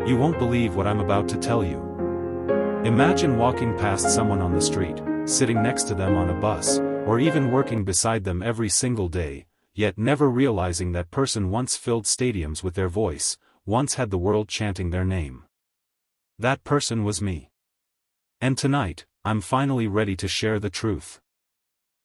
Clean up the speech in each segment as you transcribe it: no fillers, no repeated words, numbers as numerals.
You won't believe what I'm about to tell you. Imagine walking past someone on the street, sitting next to them on a bus, or even working beside them every single day, yet never realizing that person once filled stadiums with their voice, once had the world chanting their name. That person was me. And tonight, I'm finally ready to share the truth.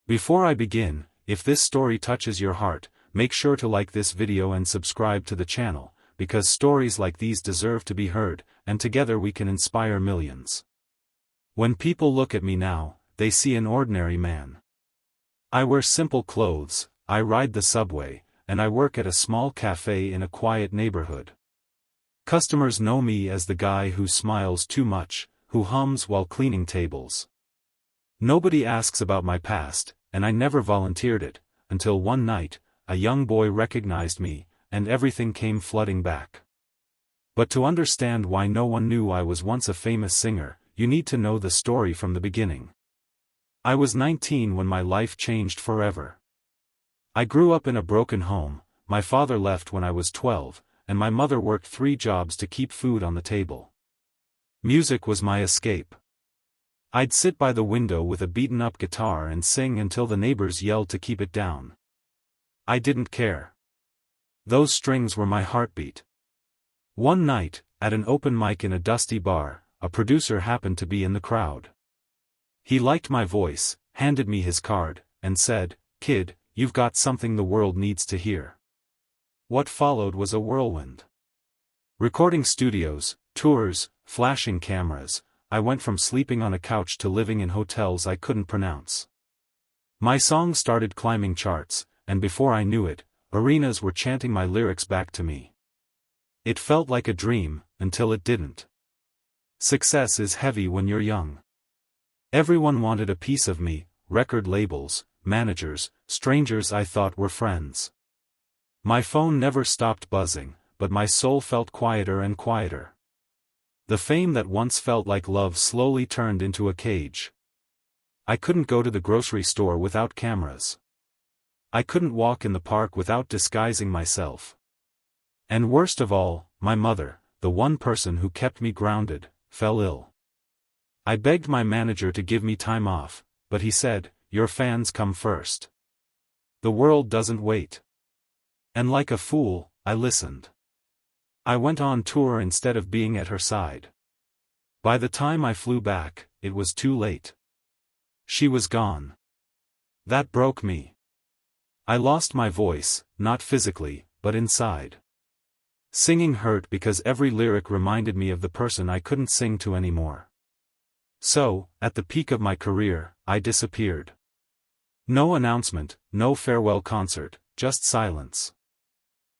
Before I begin, if this story touches your heart, make sure to like this video and subscribe to the channel, because stories like these deserve to be heard, and together we can inspire millions. When people look at me now, they see an ordinary man. I wear simple clothes, I ride the subway, and I work at a small cafe in a quiet neighborhood. Customers know me as the guy who smiles too much, who hums while cleaning tables. Nobody asks about my past, and I never volunteered it, until one night, a young boy recognized me, and everything came flooding back. But to understand why no one knew I was once a famous singer, you need to know the story from the beginning. I was 19 when my life changed forever. I grew up in a broken home, my father left when I was 12, and my mother worked 3 jobs to keep food on the table. Music was my escape. I'd sit by the window with a beaten-up guitar and sing until the neighbors yelled to keep it down. I didn't care. Those strings were my heartbeat. One night, at an open mic in a dusty bar, a producer happened to be in the crowd. He liked my voice, handed me his card, and said, "Kid, you've got something the world needs to hear." What followed was a whirlwind. Recording studios, tours, flashing cameras, I went from sleeping on a couch to living in hotels I couldn't pronounce. My song started climbing charts, and before I knew it, arenas were chanting my lyrics back to me. It felt like a dream, until it didn't. Success is heavy when you're young. Everyone wanted a piece of me, record labels, managers, strangers I thought were friends. My phone never stopped buzzing, but my soul felt quieter and quieter. The fame that once felt like love slowly turned into a cage. I couldn't go to the grocery store without cameras. I couldn't walk in the park without disguising myself. And worst of all, my mother, the one person who kept me grounded, fell ill. I begged my manager to give me time off, but he said, "Your fans come first. The world doesn't wait." And like a fool, I listened. I went on tour instead of being at her side. By the time I flew back, it was too late. She was gone. That broke me. I lost my voice, not physically, but inside. Singing hurt because every lyric reminded me of the person I couldn't sing to anymore. So, at the peak of my career, I disappeared. No announcement, no farewell concert, just silence.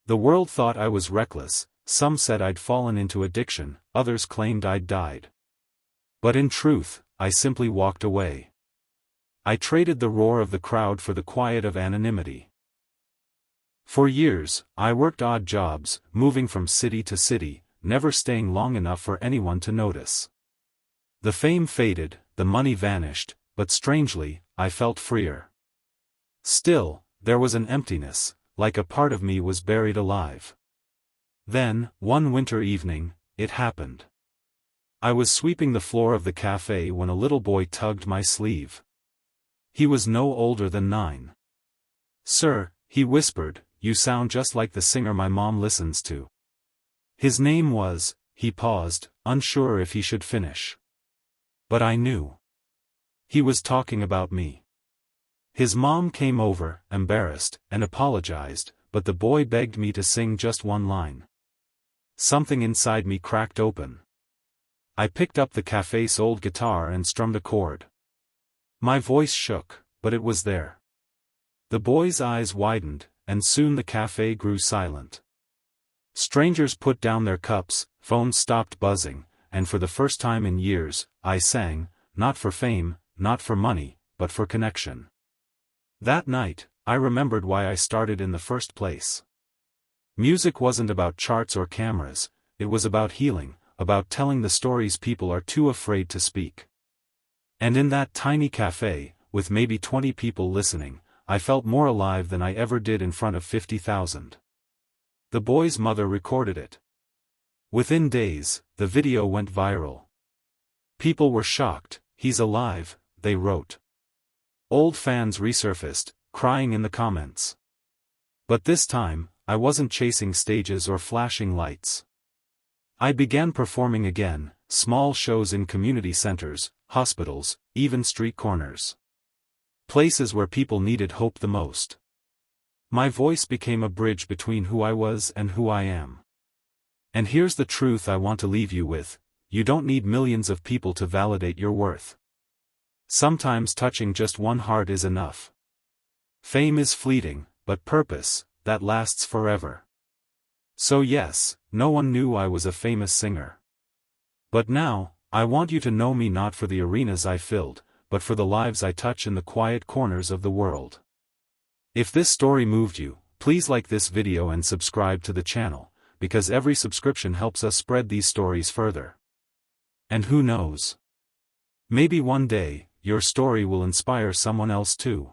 The world thought I was reckless, some said I'd fallen into addiction, others claimed I'd died. But in truth, I simply walked away. I traded the roar of the crowd for the quiet of anonymity. For years, I worked odd jobs, moving from city to city, never staying long enough for anyone to notice. The fame faded, the money vanished, but strangely, I felt freer. Still, there was an emptiness, like a part of me was buried alive. Then, one winter evening, it happened. I was sweeping the floor of the cafe when a little boy tugged my sleeve. He was no older than 9. "Sir," he whispered, "you sound just like the singer my mom listens to." His name was, he paused, unsure if he should finish. But I knew. He was talking about me. His mom came over, embarrassed, and apologized, but the boy begged me to sing just one line. Something inside me cracked open. I picked up the cafe's old guitar and strummed a chord. My voice shook, but it was there. The boy's eyes widened, and soon the cafe grew silent. Strangers put down their cups, phones stopped buzzing, and for the first time in years, I sang, not for fame, not for money, but for connection. That night, I remembered why I started in the first place. Music wasn't about charts or cameras, it was about healing, about telling the stories people are too afraid to speak. And in that tiny cafe, with maybe 20 people listening, I felt more alive than I ever did in front of 50,000. The boy's mother recorded it. Within days, the video went viral. People were shocked. "He's alive," they wrote. Old fans resurfaced, crying in the comments. But this time, I wasn't chasing stages or flashing lights. I began performing again, small shows in community centers, hospitals, even street corners. Places where people needed hope the most. My voice became a bridge between who I was and who I am. And here's the truth I want to leave you with: you don't need millions of people to validate your worth. Sometimes touching just one heart is enough. Fame is fleeting, but purpose, that lasts forever. So yes, no one knew I was a famous singer. But now, I want you to know me not for the arenas I filled, but for the lives I touch in the quiet corners of the world. If this story moved you, please like this video and subscribe to the channel, because every subscription helps us spread these stories further. And who knows? Maybe one day, your story will inspire someone else too.